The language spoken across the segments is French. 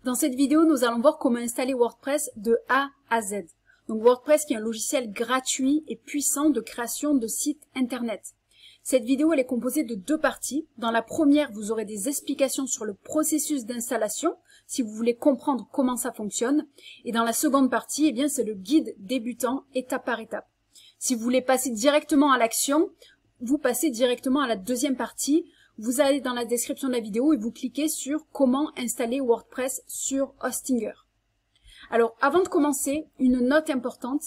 Dans cette vidéo, nous allons voir comment installer WordPress de A à Z. Donc WordPress qui est un logiciel gratuit et puissant de création de sites internet. Cette vidéo elle est composée de deux parties. Dans la première, vous aurez des explications sur le processus d'installation, si vous voulez comprendre comment ça fonctionne. Et dans la seconde partie, eh bien, c'est le guide débutant étape par étape. Si vous voulez passer directement à l'action, vous passez directement à la deuxième partie. Vous allez dans la description de la vidéo et vous cliquez sur comment installer WordPress sur Hostinger. Alors, avant de commencer, une note importante,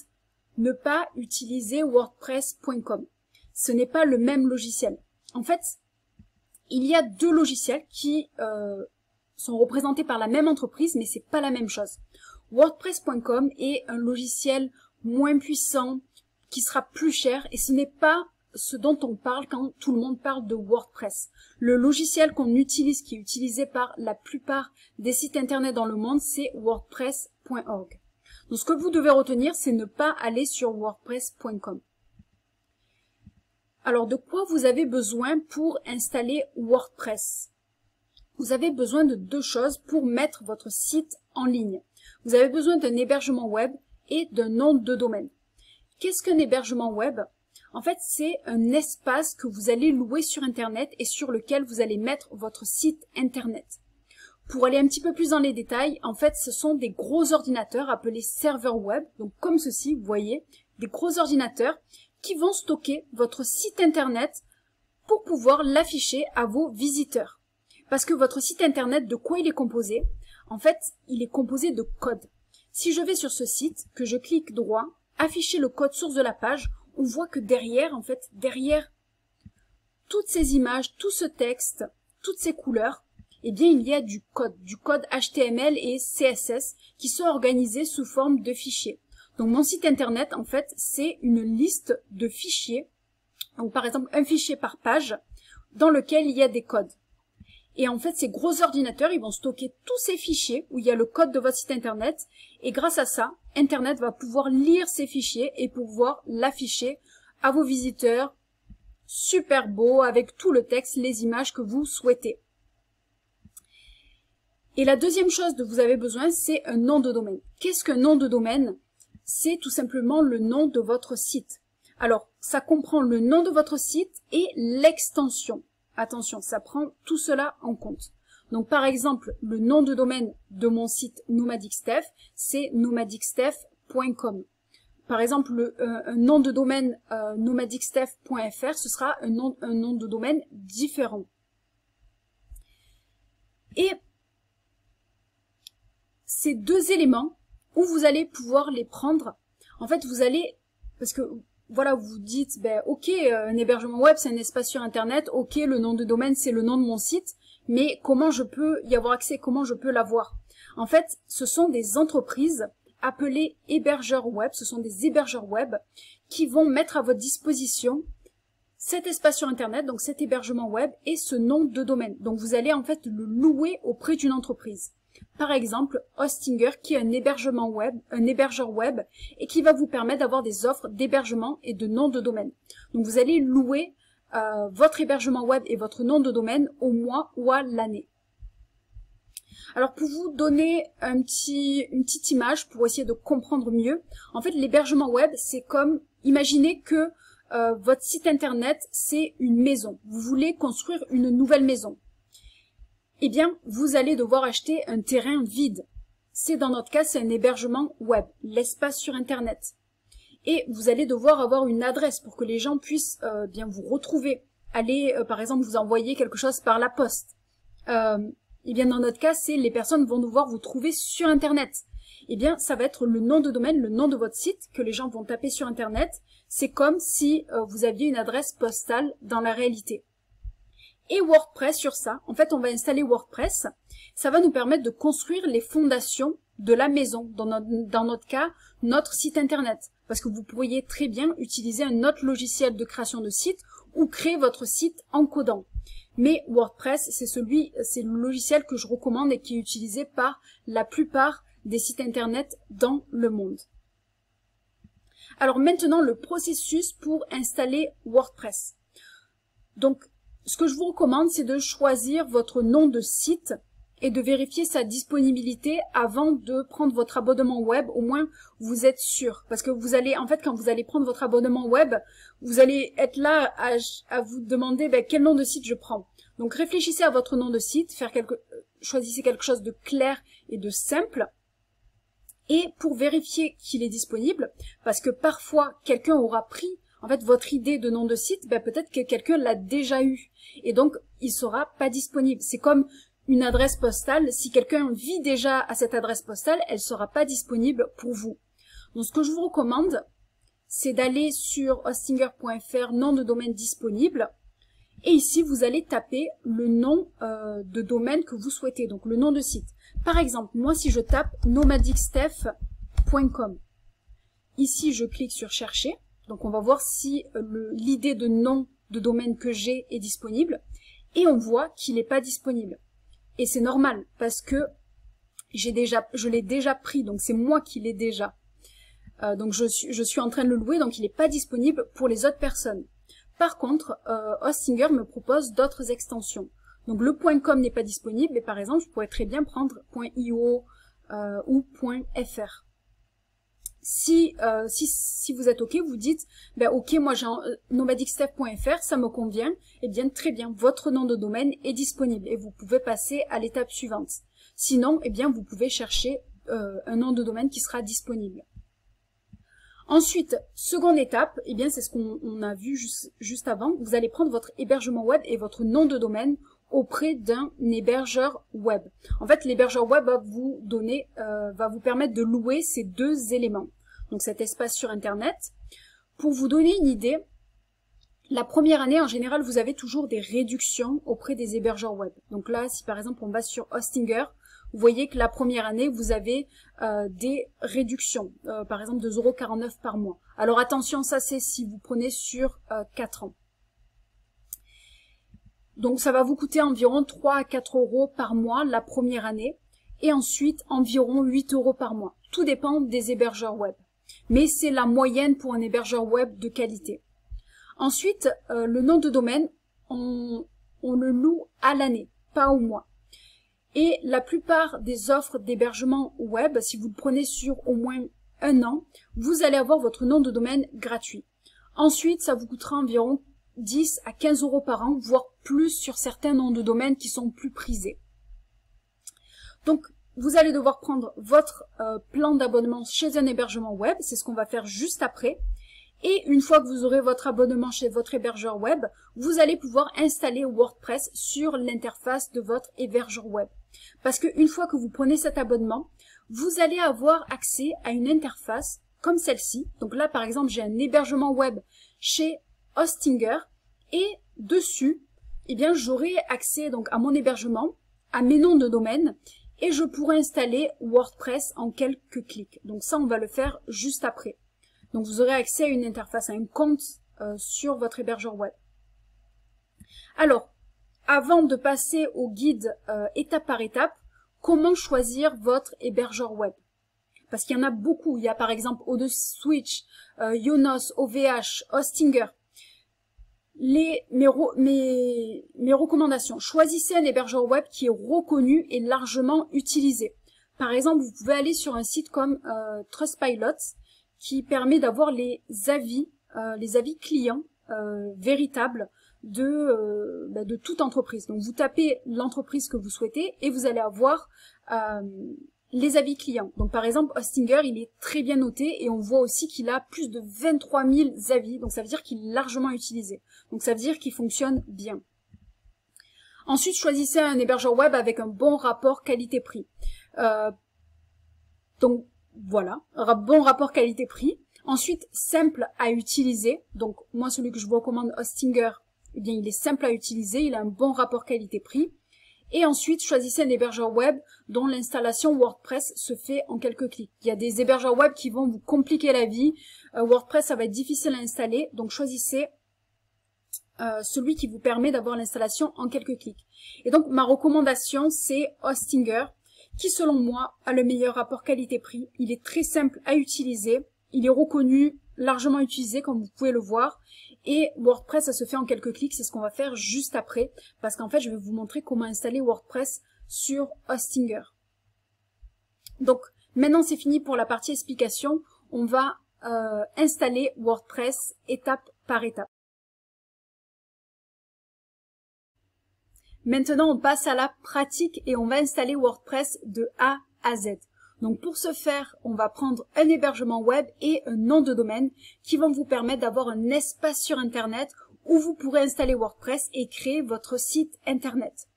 ne pas utiliser WordPress.com. Ce n'est pas le même logiciel. En fait, il y a deux logiciels qui sont représentés par la même entreprise, mais c'est pas la même chose. WordPress.com est un logiciel moins puissant, qui sera plus cher, et ce n'est pas ce dont on parle quand tout le monde parle de WordPress. Le logiciel qu'on utilise, qui est utilisé par la plupart des sites internet dans le monde, c'est WordPress.org. Donc ce que vous devez retenir, c'est ne pas aller sur WordPress.com. Alors de quoi vous avez besoin pour installer WordPress? Vous avez besoin de deux choses pour mettre votre site en ligne. Vous avez besoin d'un hébergement web et d'un nom de domaine. Qu'est-ce qu'un hébergement web? En fait, c'est un espace que vous allez louer sur Internet et sur lequel vous allez mettre votre site Internet. Pour aller un petit peu plus dans les détails, en fait, ce sont des gros ordinateurs appelés serveurs web, donc comme ceci, vous voyez, des gros ordinateurs qui vont stocker votre site Internet pour pouvoir l'afficher à vos visiteurs. Parce que votre site Internet, de quoi il est composé? En fait, il est composé de code. Si je vais sur ce site, que je clique droit, afficher le code source de la page, on voit que derrière, en fait, derrière toutes ces images, tout ce texte, toutes ces couleurs, eh bien, il y a du code HTML et CSS qui sont organisés sous forme de fichiers. Donc, mon site internet, en fait, c'est une liste de fichiers. Donc, par exemple, un fichier par page dans lequel il y a des codes. Et en fait, ces gros ordinateurs, ils vont stocker tous ces fichiers où il y a le code de votre site internet. Et grâce à ça, Internet va pouvoir lire ces fichiers et pouvoir l'afficher à vos visiteurs. Super beau, avec tout le texte, les images que vous souhaitez. Et la deuxième chose dont vous avez besoin, c'est un nom de domaine. Qu'est-ce qu'un nom de domaine? C'est tout simplement le nom de votre site. Alors, ça comprend le nom de votre site et l'extension. Attention, ça prend tout cela en compte. Donc, par exemple, le nom de domaine de mon site Nomadicstef, c'est nomadicstef.com. Par exemple, un nom de domaine nomadicstef.fr, ce sera un nom de domaine différent. Et ces deux éléments, où vous allez pouvoir les prendre, en fait, vous allez, parce que voilà, vous dites, ben, ok, un hébergement web, c'est un espace sur Internet, ok, le nom de domaine, c'est le nom de mon site, mais comment je peux y avoir accès, comment je peux l'avoir? En fait, ce sont des entreprises appelées hébergeurs web, ce sont des hébergeurs web qui vont mettre à votre disposition cet espace sur Internet, donc cet hébergement web et ce nom de domaine. Donc, vous allez en fait le louer auprès d'une entreprise. Par exemple, Hostinger, qui est un hébergement web, un hébergeur web, et qui va vous permettre d'avoir des offres d'hébergement et de nom de domaine. Donc, vous allez louer votre hébergement web et votre nom de domaine au mois ou à l'année. Alors, pour vous donner une petite image, pour essayer de comprendre mieux, en fait, l'hébergement web, c'est comme, imaginez que votre site internet, c'est une maison. Vous voulez construire une nouvelle maison. Eh bien, vous allez devoir acheter un terrain vide. C'est dans notre cas, c'est un hébergement web, l'espace sur Internet. Et vous allez devoir avoir une adresse pour que les gens puissent bien vous retrouver. Allez, par exemple, vous envoyer quelque chose par la poste. Eh bien, dans notre cas, c'est les personnes vont devoir vous trouver sur Internet. Eh bien, ça va être le nom de domaine, le nom de votre site que les gens vont taper sur Internet. C'est comme si vous aviez une adresse postale dans la réalité. Et WordPress sur ça, en fait, on va installer WordPress. Ça va nous permettre de construire les fondations de la maison, dans notre cas, notre site internet. Parce que vous pourriez très bien utiliser un autre logiciel de création de site ou créer votre site en codant. Mais WordPress, c'est le logiciel que je recommande et qui est utilisé par la plupart des sites internet dans le monde. Alors maintenant, le processus pour installer WordPress. Donc, ce que je vous recommande, c'est de choisir votre nom de site et de vérifier sa disponibilité avant de prendre votre abonnement web. Au moins, vous êtes sûr. Parce que vous allez, en fait, quand vous allez prendre votre abonnement web, vous allez être là à vous demander quel nom de site je prends. Donc, réfléchissez à votre nom de site, choisissez quelque chose de clair et de simple. Et pour vérifier qu'il est disponible, parce que parfois, quelqu'un aura pris en fait votre idée de nom de site, peut-être que quelqu'un l'a déjà eu. Et donc, il sera pas disponible. C'est comme une adresse postale. Si quelqu'un vit déjà à cette adresse postale, elle sera pas disponible pour vous. Donc, ce que je vous recommande, c'est d'aller sur hostinger.fr, nom de domaine disponible. Et ici, vous allez taper le nom de domaine que vous souhaitez, donc le nom de site. Par exemple, moi, si je tape nomadicsteph.com, ici, je clique sur chercher. Donc, on va voir si l'idée de nom de domaine que j'ai est disponible. Et on voit qu'il n'est pas disponible. Et c'est normal, parce que je l'ai déjà pris, donc c'est moi qui l'ai déjà. Donc, je suis en train de le louer, donc il n'est pas disponible pour les autres personnes. Par contre, Hostinger me propose d'autres extensions. Donc le .com n'est pas disponible, mais par exemple, je pourrais très bien prendre .io ou .fr. Si vous êtes OK, vous dites, OK, moi j'ai nomadicsteph.fr, ça me convient, et bien très bien, votre nom de domaine est disponible et vous pouvez passer à l'étape suivante. Sinon, bien vous pouvez chercher un nom de domaine qui sera disponible. Ensuite, seconde étape, bien c'est ce qu'on a vu juste avant, vous allez prendre votre hébergement web et votre nom de domaine auprès d'un hébergeur web. En fait, l'hébergeur web va vous permettre de louer ces deux éléments. Donc cet espace sur Internet. Pour vous donner une idée, la première année, en général, vous avez toujours des réductions auprès des hébergeurs web. Donc là, si par exemple on va sur Hostinger, vous voyez que la première année, vous avez des réductions, par exemple de 0,49 € par mois. Alors attention, ça c'est si vous prenez sur 4 ans. Donc ça va vous coûter environ 3 à 4 € par mois la première année et ensuite environ 8 € par mois. Tout dépend des hébergeurs web. Mais c'est la moyenne pour un hébergeur web de qualité. Ensuite, le nom de domaine, on le loue à l'année, pas au mois. Et la plupart des offres d'hébergement web, si vous le prenez sur au moins 1 an, vous allez avoir votre nom de domaine gratuit. Ensuite, ça vous coûtera environ 10 à 15 € par an, voire plus sur certains noms de domaine qui sont plus prisés. Donc, vous allez devoir prendre votre plan d'abonnement chez un hébergement web, c'est ce qu'on va faire juste après. Et une fois que vous aurez votre abonnement chez votre hébergeur web, vous allez pouvoir installer WordPress sur l'interface de votre hébergeur web. Parce qu'une fois que vous prenez cet abonnement, vous allez avoir accès à une interface comme celle-ci. Donc là, par exemple, j'ai un hébergement web chez Hostinger et dessus, j'aurai accès donc à mon hébergement, à mes noms de domaine et je pourrai installer WordPress en quelques clics. Donc ça, on va le faire juste après. Donc vous aurez accès à une interface, à un compte sur votre hébergeur web. Alors, avant de passer au guide étape par étape, comment choisir votre hébergeur web? Parce qu'il y en a beaucoup. Il y a par exemple ODSwitch, Yonos, OVH, Hostinger. Mes recommandations. Choisissez un hébergeur web qui est reconnu et largement utilisé. Par exemple, vous pouvez aller sur un site comme Trustpilot qui permet d'avoir les avis clients véritables de toute entreprise. Donc vous tapez l'entreprise que vous souhaitez et vous allez avoir les avis clients. Donc par exemple Hostinger, il est très bien noté et on voit aussi qu'il a plus de 23 000 avis. Donc ça veut dire qu'il est largement utilisé. Donc ça veut dire qu'il fonctionne bien. Ensuite, choisissez un hébergeur web avec un bon rapport qualité-prix. Donc voilà, un bon rapport qualité-prix. Ensuite, simple à utiliser. Donc moi, celui que je vous recommande, Hostinger, il est simple à utiliser, il a un bon rapport qualité-prix. Et ensuite, choisissez un hébergeur web dont l'installation WordPress se fait en quelques clics. Il y a des hébergeurs web qui vont vous compliquer la vie. WordPress, ça va être difficile à installer. Donc choisissez celui qui vous permet d'avoir l'installation en quelques clics. Et donc, ma recommandation, c'est Hostinger, qui selon moi a le meilleur rapport qualité-prix. Il est très simple à utiliser, il est reconnu, largement utilisé comme vous pouvez le voir, et WordPress ça se fait en quelques clics, c'est ce qu'on va faire juste après, parce qu'en fait je vais vous montrer comment installer WordPress sur Hostinger. Donc maintenant c'est fini pour la partie explication, on va installer WordPress étape par étape. Maintenant on passe à la pratique et on va installer WordPress de A à Z. Donc pour ce faire, on va prendre un hébergement web et un nom de domaine qui vont vous permettre d'avoir un espace sur Internet où vous pourrez installer WordPress et créer votre site Internet.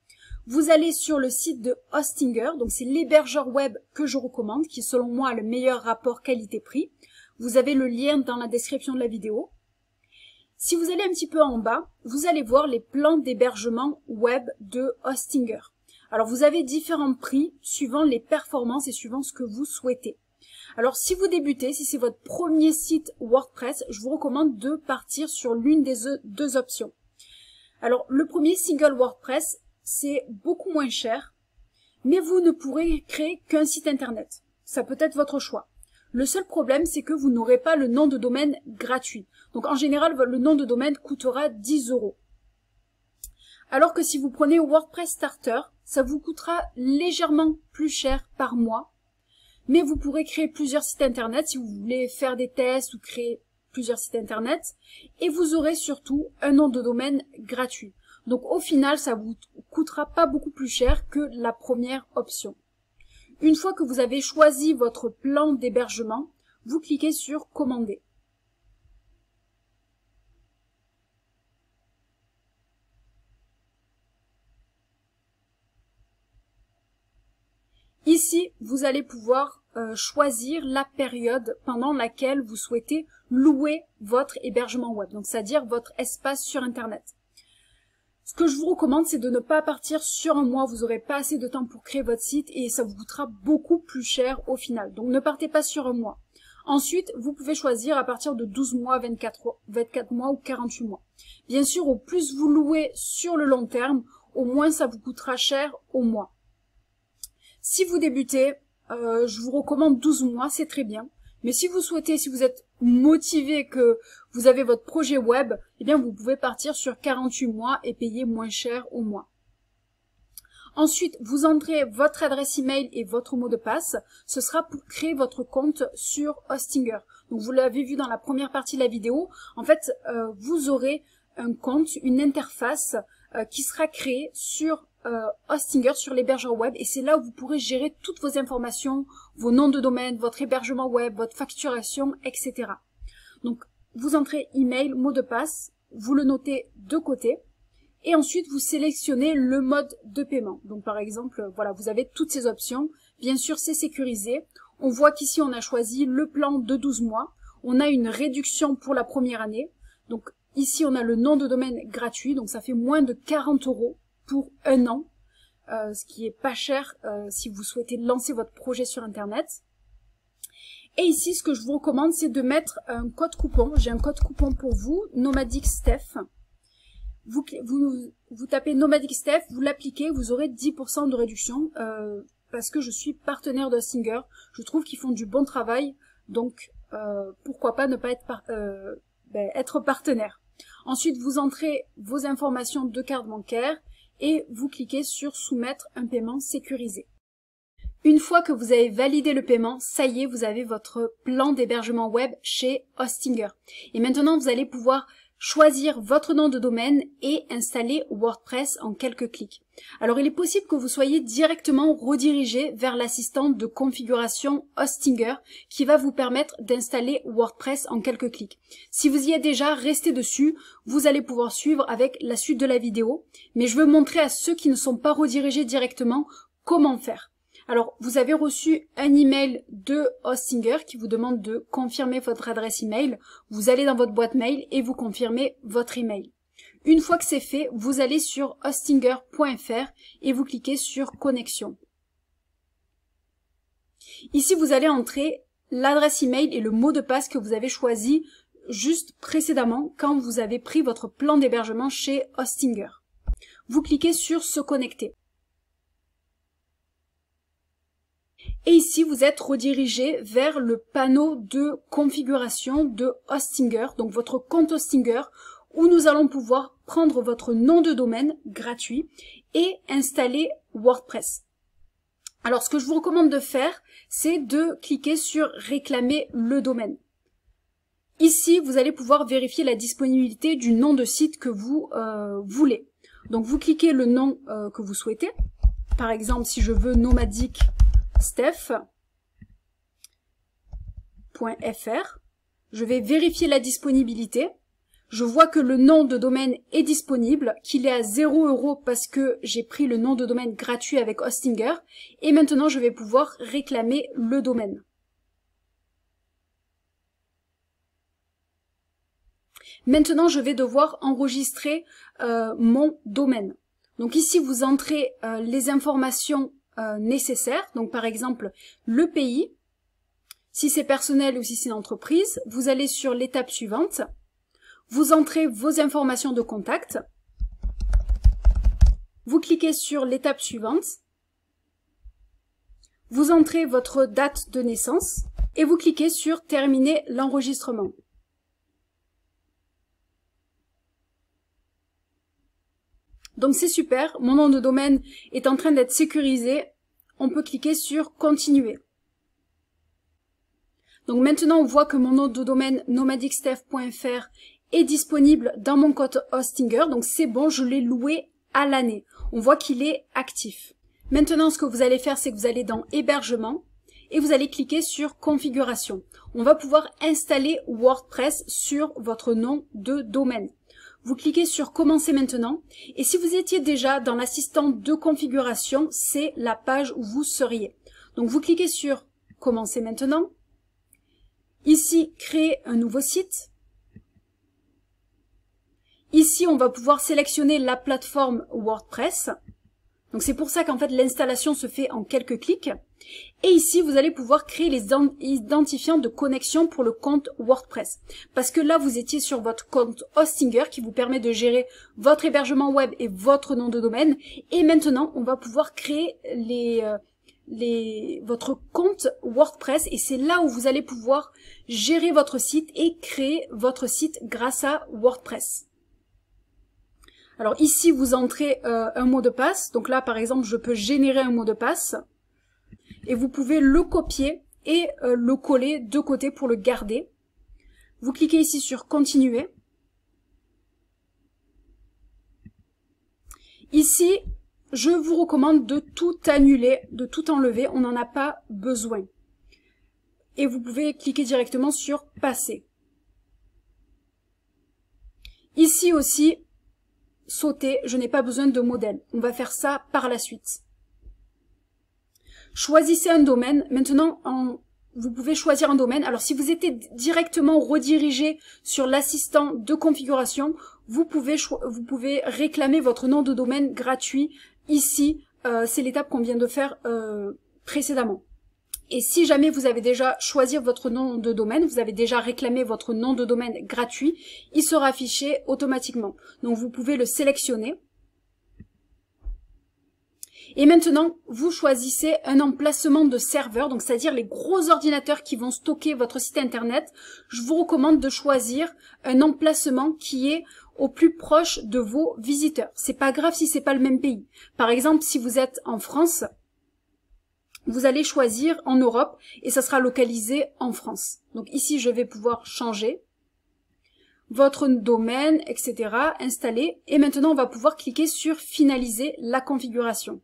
Vous allez sur le site de Hostinger, donc c'est l'hébergeur web que je recommande, qui selon moi a le meilleur rapport qualité-prix. Vous avez le lien dans la description de la vidéo. Si vous allez un petit peu en bas, vous allez voir les plans d'hébergement web de Hostinger. Alors vous avez différents prix suivant les performances et suivant ce que vous souhaitez. Alors si vous débutez, si c'est votre premier site WordPress, je vous recommande de partir sur l'une des deux options. Alors le premier, Single WordPress, c'est beaucoup moins cher, mais vous ne pourrez créer qu'un site internet. Ça peut être votre choix. Le seul problème, c'est que vous n'aurez pas le nom de domaine gratuit. Donc en général, le nom de domaine coûtera 10 €. Alors que si vous prenez WordPress Starter, ça vous coûtera légèrement plus cher par mois. Mais vous pourrez créer plusieurs sites internet si vous voulez faire des tests ou créer plusieurs sites internet. Et vous aurez surtout un nom de domaine gratuit. Donc au final, ça vous coûtera pas beaucoup plus cher que la première option. Une fois que vous avez choisi votre plan d'hébergement, vous cliquez sur Commander. Ici, vous allez pouvoir choisir la période pendant laquelle vous souhaitez louer votre hébergement web, donc c'est-à-dire votre espace sur Internet. Ce que je vous recommande, c'est de ne pas partir sur un mois, vous n'aurez pas assez de temps pour créer votre site et ça vous coûtera beaucoup plus cher au final. Donc ne partez pas sur un mois. Ensuite, vous pouvez choisir à partir de 12 mois, 24 mois ou 48 mois. Bien sûr, au plus vous louez sur le long terme, au moins ça vous coûtera cher au mois. Si vous débutez, je vous recommande 12 mois, c'est très bien. Mais si vous souhaitez, si vous êtes motivé, que vous avez votre projet web, eh bien vous pouvez partir sur 48 mois et payer moins cher au mois. Ensuite, vous entrez votre adresse email et votre mot de passe. Ce sera pour créer votre compte sur Hostinger. Donc vous l'avez vu dans la première partie de la vidéo. En fait, vous aurez un compte, une interface qui sera créée sur Hostinger, sur l'hébergeur web, et c'est là où vous pourrez gérer toutes vos informations, vos noms de domaine, votre hébergement web, votre facturation, etc. Donc vous entrez email, mot de passe, vous le notez de côté, et ensuite vous sélectionnez le mode de paiement. Donc par exemple, voilà, vous avez toutes ces options. Bien sûr, c'est sécurisé. On voit qu'ici on a choisi le plan de 12 mois. On a une réduction pour la première année. Donc ici on a le nom de domaine gratuit, donc ça fait moins de 40 € pour un an, ce qui est pas cher si vous souhaitez lancer votre projet sur Internet. Et ici, ce que je vous recommande, c'est de mettre un code coupon. J'ai un code coupon pour vous, Nomadic Steph. Vous tapez Nomadic Steph, vous l'appliquez, vous aurez 10% de réduction parce que je suis partenaire d'Hostinger. Je trouve qu'ils font du bon travail, donc pourquoi pas ne pas être partenaire. Ensuite, vous entrez vos informations de carte bancaire et vous cliquez sur soumettre un paiement sécurisé. Une fois que vous avez validé le paiement, ça y est, vous avez votre plan d'hébergement web chez Hostinger. Et maintenant, vous allez pouvoir choisir votre nom de domaine et installer WordPress en quelques clics. Alors, il est possible que vous soyez directement redirigé vers l'assistant de configuration Hostinger qui va vous permettre d'installer WordPress en quelques clics. Si vous y êtes déjà, restez dessus, vous allez pouvoir suivre avec la suite de la vidéo. Mais je veux montrer à ceux qui ne sont pas redirigés directement comment faire. Alors, vous avez reçu un email de Hostinger qui vous demande de confirmer votre adresse email. Vous allez dans votre boîte mail et vous confirmez votre email. Une fois que c'est fait, vous allez sur hostinger.fr et vous cliquez sur connexion. Ici, vous allez entrer l'adresse email et le mot de passe que vous avez choisi juste précédemment quand vous avez pris votre plan d'hébergement chez Hostinger. Vous cliquez sur se connecter. Et ici, vous êtes redirigé vers le panneau de configuration de Hostinger, donc votre compte Hostinger, où nous allons pouvoir prendre votre nom de domaine gratuit et installer WordPress. Alors, ce que je vous recommande de faire, c'est de cliquer sur réclamer le domaine. Ici, vous allez pouvoir vérifier la disponibilité du nom de site que vous voulez. Donc, vous cliquez le nom que vous souhaitez. Par exemple, si je veux nomadicsteph.fr, je vais vérifier la disponibilité. Je vois que le nom de domaine est disponible, qu'il est à 0 € parce que j'ai pris le nom de domaine gratuit avec Hostinger. Et maintenant, je vais pouvoir réclamer le domaine. Maintenant, je vais devoir enregistrer mon domaine. Donc ici, vous entrez les informations nécessaires. Donc par exemple, le pays. Si c'est personnel ou si c'est une entreprise, vous allez sur l'étape suivante. Vous entrez vos informations de contact. Vous cliquez sur l'étape suivante. Vous entrez votre date de naissance et vous cliquez sur terminer l'enregistrement. Donc c'est super, mon nom de domaine est en train d'être sécurisé. On peut cliquer sur continuer. Donc maintenant on voit que mon nom de domaine nomadicsteph.fr est disponible dans mon compte Hostinger. Donc c'est bon, je l'ai loué à l'année. On voit qu'il est actif. Maintenant ce que vous allez faire, c'est que vous allez dans hébergement et vous allez cliquer sur configuration. On va pouvoir installer WordPress sur votre nom de domaine. Vous cliquez sur commencer maintenant et si vous étiez déjà dans l'assistant de configuration, c'est la page où vous seriez. Donc vous cliquez sur commencer maintenant. Ici, créer un nouveau site. Ici, on va pouvoir sélectionner la plateforme WordPress. Donc c'est pour ça qu'en fait l'installation se fait en quelques clics. Et ici, vous allez pouvoir créer les identifiants de connexion pour le compte WordPress. Parce que là, vous étiez sur votre compte Hostinger qui vous permet de gérer votre hébergement web et votre nom de domaine. Et maintenant, on va pouvoir créer votre compte WordPress et c'est là où vous allez pouvoir gérer votre site et créer votre site grâce à WordPress. Alors ici, vous entrez un mot de passe. Donc là, par exemple, je peux générer un mot de passe. Et vous pouvez le copier et le coller de côté pour le garder. Vous cliquez ici sur continuer. Ici, je vous recommande de tout annuler, de tout enlever. On n'en a pas besoin. Et vous pouvez cliquer directement sur passer. Ici aussi, sauter, je n'ai pas besoin de modèle. On va faire ça par la suite. Choisissez un domaine. Maintenant, vous pouvez choisir un domaine. Alors, si vous êtes directement redirigé sur l'assistant de configuration, vous pouvez réclamer votre nom de domaine gratuit. Ici, c'est l'étape qu'on vient de faire précédemment. Et si jamais vous avez déjà choisi votre nom de domaine, vous avez déjà réclamé votre nom de domaine gratuit, il sera affiché automatiquement. Donc, vous pouvez le sélectionner. Et maintenant, vous choisissez un emplacement de serveur, donc c'est-à-dire les gros ordinateurs qui vont stocker votre site internet. Je vous recommande de choisir un emplacement qui est au plus proche de vos visiteurs. C'est pas grave si c'est pas le même pays. Par exemple, si vous êtes en France, vous allez choisir en Europe et ça sera localisé en France. Donc ici, je vais pouvoir changer votre domaine, etc., installer. Et maintenant, on va pouvoir cliquer sur finaliser la configuration.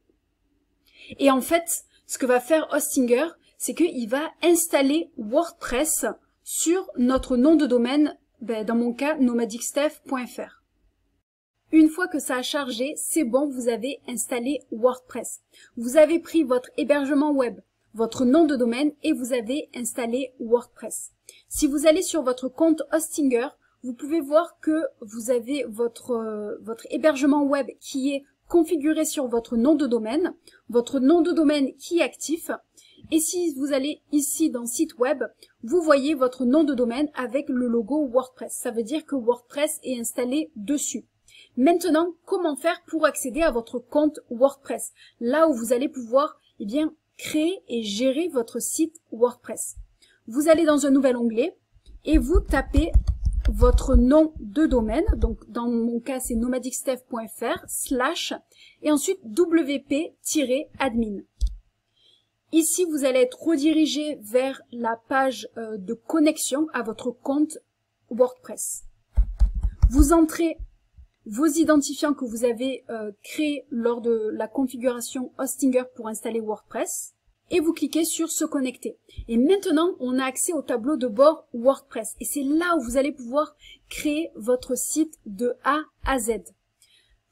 Et en fait, ce que va faire Hostinger, c'est qu'il va installer WordPress sur notre nom de domaine, dans mon cas, nomadicsteph.fr. Une fois que ça a chargé, c'est bon, vous avez installé WordPress. Vous avez pris votre hébergement web, votre nom de domaine et vous avez installé WordPress. Si vous allez sur votre compte Hostinger, vous pouvez voir que vous avez votre hébergement web qui est configuré sur votre nom de domaine qui est actif. Et si vous allez ici dans site web, vous voyez votre nom de domaine avec le logo WordPress. Ça veut dire que WordPress est installé dessus. Maintenant, comment faire pour accéder à votre compte WordPress? Là où vous allez pouvoir, créer et gérer votre site WordPress. Vous allez dans un nouvel onglet et vous tapez votre nom de domaine, donc dans mon cas c'est nomadicsteph.fr / et ensuite wp-admin. Ici, vous allez être redirigé vers la page de connexion à votre compte WordPress. Vous entrez vos identifiants que vous avez créés lors de la configuration Hostinger pour installer WordPress et vous cliquez sur se connecter. Et maintenant, on a accès au tableau de bord WordPress et c'est là où vous allez pouvoir créer votre site de A à Z.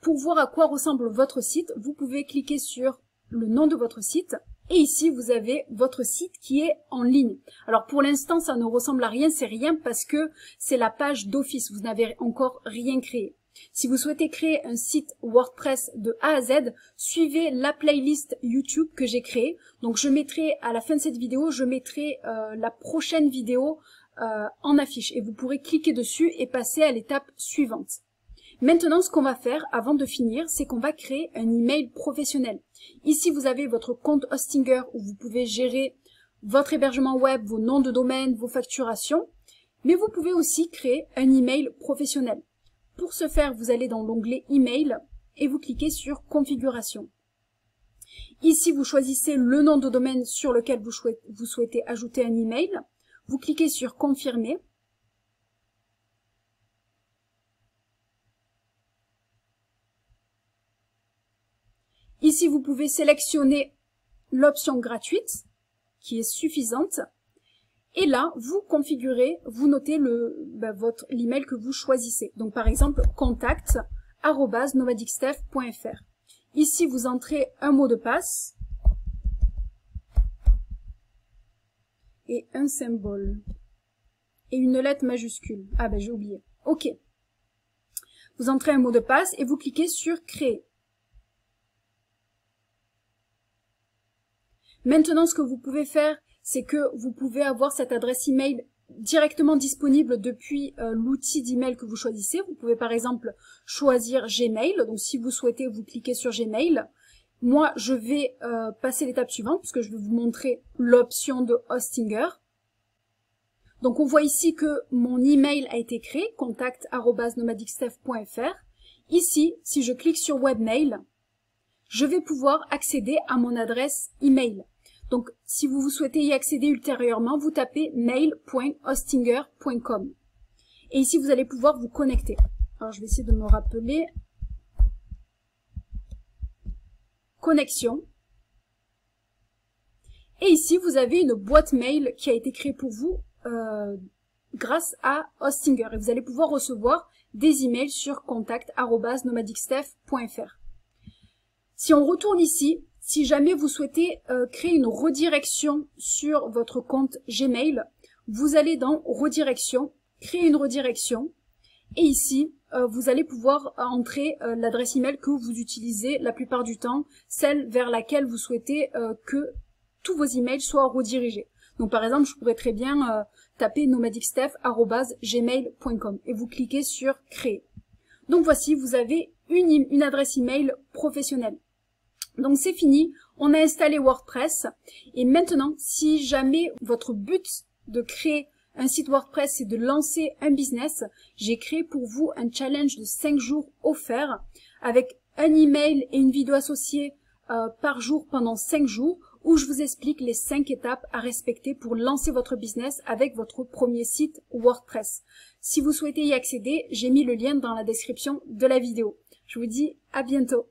Pour voir à quoi ressemble votre site, vous pouvez cliquer sur le nom de votre site. Et ici, vous avez votre site qui est en ligne. Alors pour l'instant, ça ne ressemble à rien, c'est rien parce que c'est la page d'office. Vous n'avez encore rien créé. Si vous souhaitez créer un site WordPress de A à Z, suivez la playlist YouTube que j'ai créée. Donc je mettrai, à la fin de cette vidéo, je mettrai la prochaine vidéo en affiche. Et vous pourrez cliquer dessus et passer à l'étape suivante. Maintenant, ce qu'on va faire avant de finir, c'est qu'on va créer un email professionnel. Ici, vous avez votre compte Hostinger où vous pouvez gérer votre hébergement web, vos noms de domaine, vos facturations. Mais vous pouvez aussi créer un email professionnel. Pour ce faire, vous allez dans l'onglet Email et vous cliquez sur Configuration. Ici, vous choisissez le nom de domaine sur lequel vous souhaitez ajouter un email. Vous cliquez sur Confirmer. Ici, vous pouvez sélectionner l'option gratuite, qui est suffisante. Et là, vous configurez, vous notez l'email que vous choisissez. Donc, par exemple, contact@nomadicsteph.fr. Ici, vous entrez un mot de passe et un symbole et une lettre majuscule. Ah ben, j'ai oublié. OK. Vous entrez un mot de passe et vous cliquez sur Créer. Maintenant, ce que vous pouvez faire, c'est que vous pouvez avoir cette adresse email directement disponible depuis l'outil d'email que vous choisissez. Vous pouvez par exemple choisir Gmail. Donc si vous souhaitez, vous cliquez sur Gmail. Moi, je vais passer l'étape suivante puisque je vais vous montrer l'option de Hostinger. Donc on voit ici que mon email a été créé, contact@nomadicsteph.fr. Ici, si je clique sur Webmail, je vais pouvoir accéder à mon adresse email. Donc, si vous souhaitez y accéder ultérieurement, vous tapez mail.hostinger.com. Et ici, vous allez pouvoir vous connecter. Alors, je vais essayer de me rappeler. Connexion. Et ici, vous avez une boîte mail qui a été créée pour vous grâce à Hostinger. Et vous allez pouvoir recevoir des emails sur contact@nomadicsteph.fr. Si on retourne ici, si jamais vous souhaitez créer une redirection sur votre compte Gmail, vous allez dans Redirection, créer une redirection, et ici, vous allez pouvoir entrer l'adresse email que vous utilisez la plupart du temps, celle vers laquelle vous souhaitez que tous vos emails soient redirigés. Donc par exemple, je pourrais très bien taper nomadicsteph@gmail.com et vous cliquez sur Créer. Donc voici, vous avez une adresse email professionnelle. Donc c'est fini, on a installé WordPress et maintenant si jamais votre but de créer un site WordPress c'est de lancer un business, j'ai créé pour vous un challenge de 5 jours offert avec un email et une vidéo associée par jour pendant 5 jours où je vous explique les 5 étapes à respecter pour lancer votre business avec votre premier site WordPress. Si vous souhaitez y accéder, j'ai mis le lien dans la description de la vidéo. Je vous dis à bientôt.